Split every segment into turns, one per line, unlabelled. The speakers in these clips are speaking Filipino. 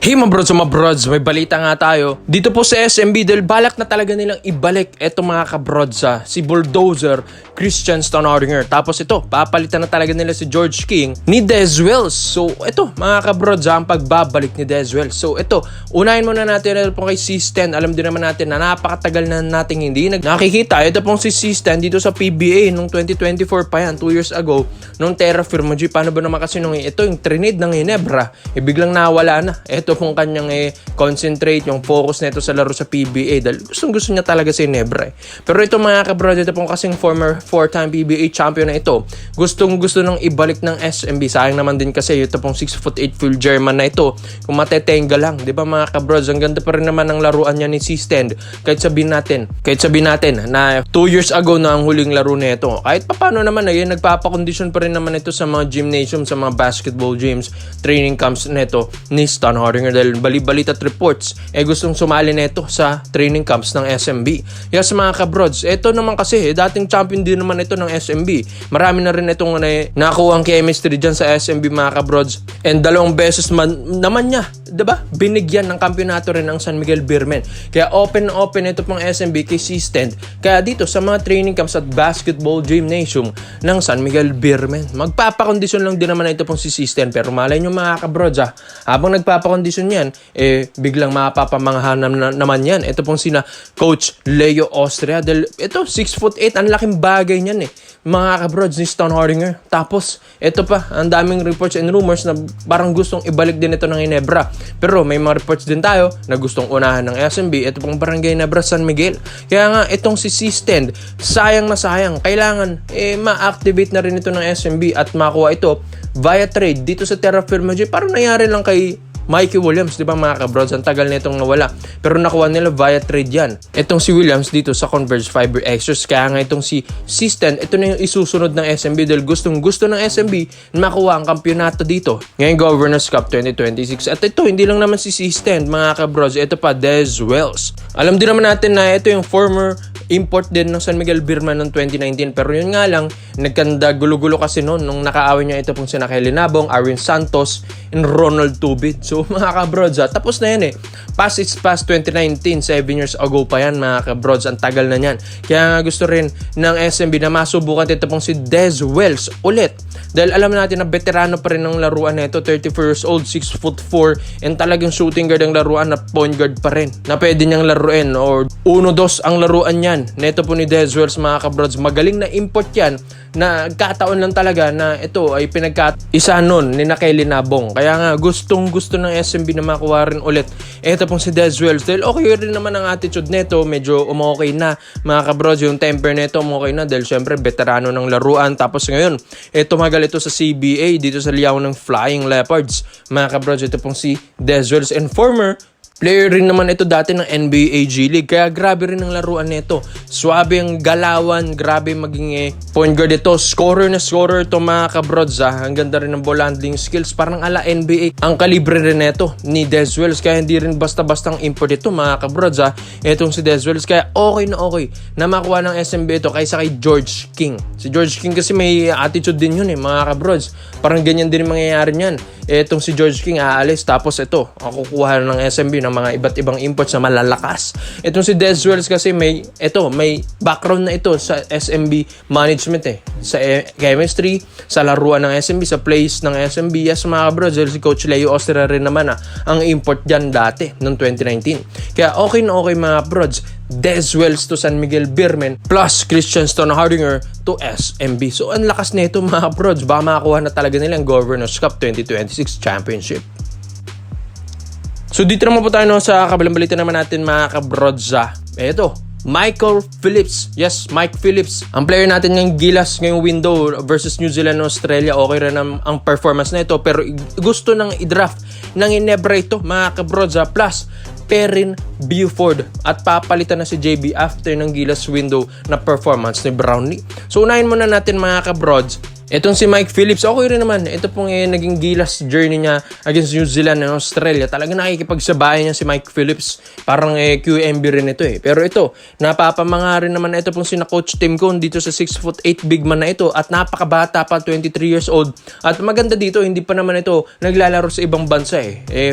Hey mga brods, may balita nga tayo. Dito po sa SMB dahil balak na talaga nilang ibalik eto mga kabrods si Bulldozer, Christian Stonehordinger. Tapos ito, papalitan na talaga nila si George King ni Dez Wells. So ito mga kabrods ang pagbabalik ni Dez Wells. So ito, unahin muna natin ito po kay C-Stand. Alam din naman natin na napakatagal na nating hindi nakikita. Ito pong si C-Stand dito sa PBA nung 2024 pa yan, 2 years ago. Nung Terra Firma G, paano ba naman kasi nung ito yung Trinid ng Ginebra, biglang nawala na. Ito pong kanyang concentrate, yung focus nito sa laro sa PBA dahil gusto niya talaga si Ginebra. Pero ito mga kabrods, ito pong kasing former 4-time PBA champion na ito, gusto nang ibalik ng SMB. Sayang naman din kasi ito pong 6'8" full German na ito, kung matetenga lang, di ba mga kabrods, ang ganda pa rin naman ng laruan niya ni C-Stand. Kahit sabihin natin na 2 years ago na ang huling laro nito, kahit paano naman nagpapakondisyon pa rin naman ito sa mga gymnasium, sa mga basketball gyms, training camps nito ni Stonehordinger dahil bali-balita at reports gustong sumali nito sa training camps ng SMB. Yes mga kabrods, ito naman kasi dating champion din naman ito ng SMB. Marami na rin itong nakuha ang chemistry dyan sa SMB mga kabrods, and 2 beses naman niya, diba, binigyan ng kampyonato rin ng San Miguel Beermen. Kaya open ito pang SMB kay C-Stand. Kaya dito sa mga training camps at basketball gymnasium ng San Miguel Beermen, magpapakondisyon lang din naman ito pong si C-Stand. Pero malay nyo mga kabrods, habang nagpapakondisyon yan, biglang mapapamangha naman yan. Ito pong sina Coach Leo Austria. Dahil ito, 6'8", ang laking bagay niyan mga kabrods ni Stonehordinger. Tapos, ito pa, ang daming reports and rumors na parang gustong ibalik din ito ng Ginebra. Pero may mga reports din tayo na gustong unahan ng SMB. Ito pong Barangay Ginebra San Miguel. Kaya nga, itong si C-Stand, sayang na sayang. Kailangan, ma-activate na rin ito ng SMB at makuha ito via trade dito sa Terra Firma G. Parang nangyari lang kay Mikey Williams, di ba mga kabrods? Ang tagal na itong nawala. Pero nakuha nila via trade yan. Itong si Williams dito sa Converge Fiber Extras. Kaya nga itong si C-Stand, ito na yung isusunod ng SMB dahil gustong-gusto ng SMB na makuha ang kampyonato dito ngayong Governors Cup 2026. At ito, hindi lang naman si C-Stand mga kabrods. Ito pa, Dez Wells. Alam din naman natin na ito yung former import din ng San Miguel Beermen noong 2019. Pero yun nga lang, nagkanda gulo-gulo kasi noon nung nakaaway niya ito pong sina Kelly Nabong, Arwin Santos, and Ronald Tubid. So mga kabrods, tapos na yan Past 2019, 7 years ago pa yan mga kabrods. Ang tagal na yan. Kaya nga gusto rin ng SMB na masubukan ito pong si Dez Wells ulit. Dahil alam natin na veterano pa rin ng laruan na ito, 34 years old, 6'4", and talagang shooting guard ang laruan na point guard pa rin na pwede niyang laruin or 1-2 ang laruan yan. Neto po ni Dez Wells mga kabrods, magaling na import yan na kataon lang talaga na ito ay pinagka-isa nun ni Kelly Nabong. Kaya nga gustong-gusto ng SMB na makuha rin ulit ito pong si Dez Wells dahil okay rin naman ang attitude neto, medyo umokay na mga kabrods, yung temper neto umokay na dahil syempre veterano ng laruan. Tapos ngayon tumagal ito sa CBA dito sa liyaw ng Flying Leopards mga kabrods. Ito pong si Dez Wells and former player rin naman ito dati ng NBA G League. Kaya grabe rin ang laruan nito. Swabe ang galawan, grabe maging point guard ito. Scorer ito mga kabrods. Ang ganda rin ng ball handling skills. Parang ala NBA ang kalibre rin nito ni Dez Wells. Kaya hindi rin basta-bastang import ito mga kabrods. Itong si Dez Wells. Kaya okay na makuha ng SMB ito kaysa kay George King. Si George King kasi may attitude din yun mga kabrods. Parang ganyan din mangyayari niyan. Itong si George King aalis. Tapos ito, kukuha ng SMB ng mga iba't ibang imports na malalakas. Itong si Dez Wells kasi may background na ito sa SMB management sa chemistry, sa laruan ng SMB, sa plays ng SMB. Yes mga kabrods, si Coach Leo Austria rin naman ang import dyan dati noong 2019. Kaya okay mga kabrods, Dez Wells to San Miguel Beermen plus Christian Stonehordinger to SMB. So ang lakas nito mga kabrods, baka makakuha na talaga nila ang Governors Cup 2026 Championship. So dito naman po tayo sa kabilang balita naman natin mga kabrods. Ito, Michael Phillips. Yes, Mike Phillips. Ang player natin ng Gilas ngayong window versus New Zealand and Australia. Okay rin ang performance na ito. Pero gusto nang i-draft ng Ginebra ito mga kabrods. Plus, Perrin Buford at papalitan na si JB after ng Gilas window na performance ni Brownlee. So unahin muna natin mga kabrods Etong si Mike Phillips, okay rin naman. Ito pong naging gilas journey niya against New Zealand and Australia. Talagang nakikipagsabayan niya si Mike Phillips. Parang QMB rin ito Pero ito, napapamanga rin naman ito pong sina Coach Tim Cone dito sa 6'8" big man na ito. At napakabata pa, 23 years old. At maganda dito, hindi pa naman ito naglalaro sa ibang bansa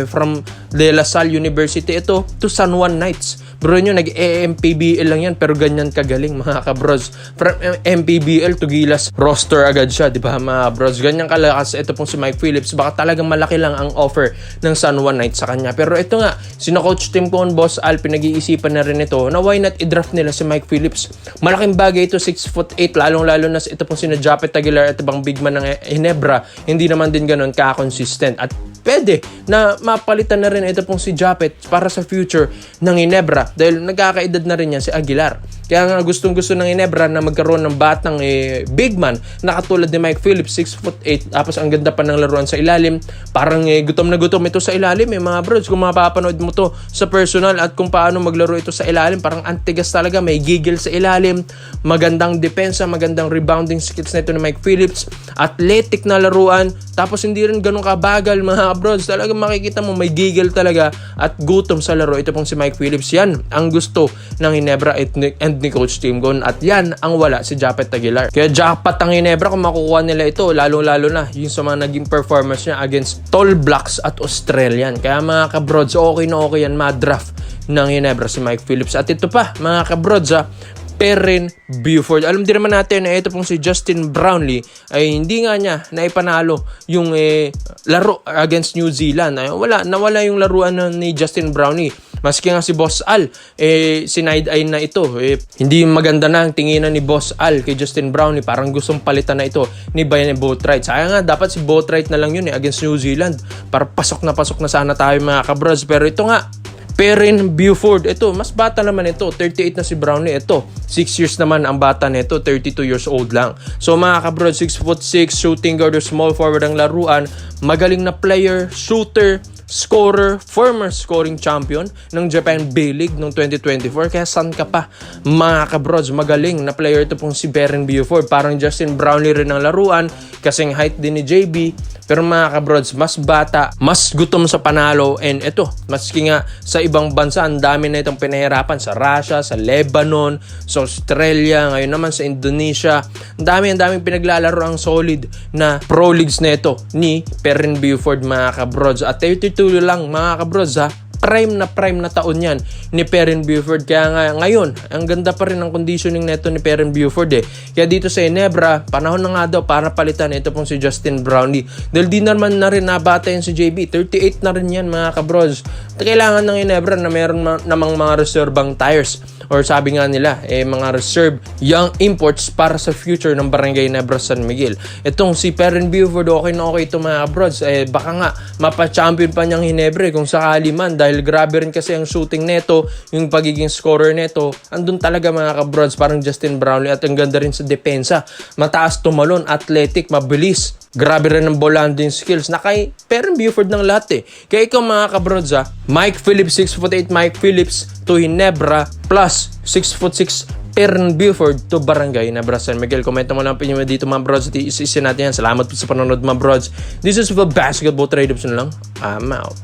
From De La Salle University ito to San Juan Knights. Bro nyo, nag-MPBL lang yan pero ganyan kagaling mga kabros. From MPBL to Gilas roster agad siya, di ba mga bros? Ganyan kalakas ito pong si Mike Phillips. Baka talagang malaki lang ang offer ng San Juan Knights sa kanya. Pero ito nga, sina Coach Tim Cone, Boss Al, pinag-iisipan na rin ito na why not i-draft nila si Mike Phillips. Malaking bagay ito, 6'8", lalong-lalo na ito pong sina Japet Aguilar at ibang big man ng Ginebra. Hindi naman din ganun ka-consistent. At pwede na mapalitan na rin ito pong si Japet para sa future ng Ginebra dahil nagkakaedad na rin yan si Aguilar. Kaya nga gustong-gusto ng Ginebra na magkaroon ng batang big man na katulad ni Mike Phillips, 6'8", tapos ang ganda pa ng laruan sa ilalim. Parang gutom na gutom ito sa ilalim mga bros. Kung mapapanood mo to sa personal at kung paano maglaro ito sa ilalim, parang antigas talaga. May gigil sa ilalim, magandang depensa, magandang rebounding skills na ito ni Mike Phillips, athletic na laruan, tapos hindi rin ganun kabagal mga bros. Talagang makikita mo may gigil talaga at gutom sa laro. Ito pong si Mike Phillips, yan ang gusto ng Ginebra and ni Coach Tim Cone, at yan ang wala si Japet Aguilar. Kaya jackpot ang Ginebra kung makukuha nila ito, lalo-lalo na yung sa mga naging performance niya against Tall Blacks at Australian. Kaya mga kabrods, okay na okay yan ma-draft ng Ginebra si Mike Phillips. At ito pa mga kabrods, Perrin Buford. Alam din naman natin na ito pong si Justin Brownlee ay hindi nga niya naipanalo yung laro against New Zealand. Nawala yung laruan ni Justin Brownlee. Maski nga si Boss Al, sinide-eye na ito. Hindi maganda na ang tinginan ni Boss Al kay Justin Brownlee. Parang gustong palitan na ito ni Brian Boatwright. Sayang nga, dapat si Boatwright na lang yun against New Zealand. Para pasok na sana tayo mga kabros. Pero ito nga, Perrin Buford, ito, mas bata naman ito. 38 na si Brownlee. Ito, 6 years naman ang bata nito, 32 years old lang. So mga kabrod, 6'6", shooting guard or small forward ang laruan. Magaling na player, shooter, scorer, former scoring champion ng Japan B-League noong 2024. Kaya saan ka pa mga kabrods, magaling na player ito pong si Perrin Buford. Parang Justin Brownlee rin ang laruan, kasing height din ni JB. Pero mga kabrods, mas bata, mas gutom sa panalo. And ito, maski nga sa ibang bansa, ang dami na itong pinahirapan. Sa Russia, sa Lebanon, sa Australia, ngayon naman sa Indonesia. Ang daming pinaglalaro ang solid na pro leagues na ito ni Perrin Buford mga kabrods. At 32 lang mga kabrods prime na taon yan ni Perrin Buford. Kaya nga ngayon, ang ganda pa rin ang conditioning neto ni Perrin Buford Kaya dito sa Ginebra, panahon na nga daw para palitan ito pong si Justin Brownlee. Dahil di naman na rin nabata yan si JB. 38 na rin yan mga kabros. Kailangan ng Ginebra na meron namang mga reservang tires. Or sabi nga nila, mga reserve young imports para sa future ng Barangay Ginebra San Miguel. Itong si Perrin Buford, okay na okay ito mga kabrods. Baka nga, mapa-champion pa niyang Ginebra kung sakali man. Dahil grabe rin kasi ang shooting neto, yung pagiging scorer neto. Andun talaga mga kabrods, parang Justin Brownlee. At ang ganda rin sa depensa. Mataas tumalon, athletic, mabilis. Grabe rin ang ball handling skills na kay Perrin Buford ng lahat Kaya ikaw mga kabrods Mike Phillips, 6'8", Mike Phillips to Ginebra plus 6'6", Perrin Buford to Barangay Ginebra San Miguel. Komento mo lang opinion mo dito mga brods at isin natin yan. Salamat po sa panonood mga brods. This is the Basketball Trade-Ups na lang. I'm out.